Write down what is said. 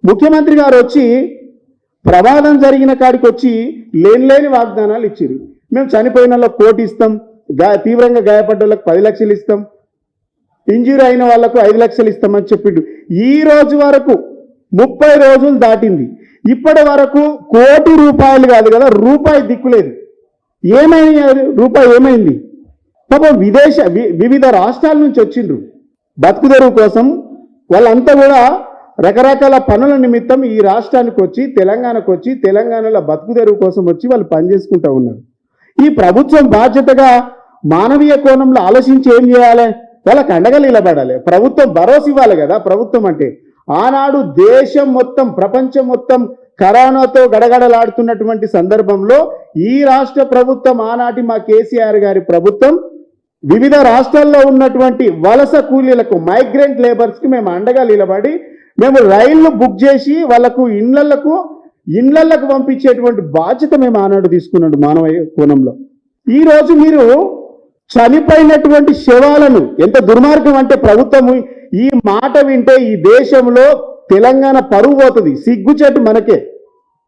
ముఖ్యమంత్రి గారు వచ్చి ప్రమాదం జరిగిన కాడికి వచ్చి లేని వాగ్దానాలు ఇచ్చారు. మేము చనిపోయిన వాళ్ళకి 1 కోటి ఇస్తాం, తీవ్రంగా గాయపడ్డ వాళ్ళకి 10 లక్షలు ఇస్తాం, ఇంజూరీ అయిన వాళ్లకు 5 లక్షలు ఇస్తామని చెప్పిండు. ఈ రోజు వరకు 30 రోజులు దాటింది. ఇప్పటి వరకు ₹1 కోటి కాదు కదా, రూపాయి దిక్కులేదు. ఏమైంది? రూపాయి ఏమైంది? పాపం వివిధ రాష్ట్రాల నుంచి వచ్చిండ్రు బతుకు తెరువు కోసం. వాళ్ళంతా కూడా రకరకాల పనుల నిమిత్తం ఈ రాష్ట్రానికి వచ్చి తెలంగాణకు వచ్చి తెలంగాణలో బతుకు తెరువు కోసం వచ్చి వాళ్ళు పనిచేసుకుంటూ ఉన్నారు. ఈ ప్రభుత్వం బాధ్యతగా మానవీయ కోణంలో ఆలోచించి ఏం చేయాలి? వాళ్ళకి అండగా నిలబడాలి. ప్రభుత్వం భరోసా ఇవ్వాలి కదా. ప్రభుత్వం అంటే ఆనాడు దేశం మొత్తం ప్రపంచం మొత్తం కరోనాతో గడగడలాడుతున్నటువంటి సందర్భంలో ఈ రాష్ట్ర ప్రభుత్వం, ఆనాటి మా కేసీఆర్ గారి ప్రభుత్వం, వివిధ రాష్ట్రాల్లో ఉన్నటువంటి వలస కూలీలకు, మైగ్రెంట్ లేబర్స్కి మేము అండగా నిలబడి మేము రైళ్లు బుక్ చేసి వాళ్ళకు ఇండ్లకు పంపించేటువంటి బాధ్యత మేము ఆనాడు తీసుకున్నాడు మానవీయ కోణంలో. ఈరోజు మీరు చనిపోయినటువంటి శవాలను, ఎంత దుర్మార్గం అంటే ప్రభుత్వం ఈ మాట వింటే ఈ దేశంలో తెలంగాణ పరువు పోతుంది. సిగ్గుచేటు మనకే.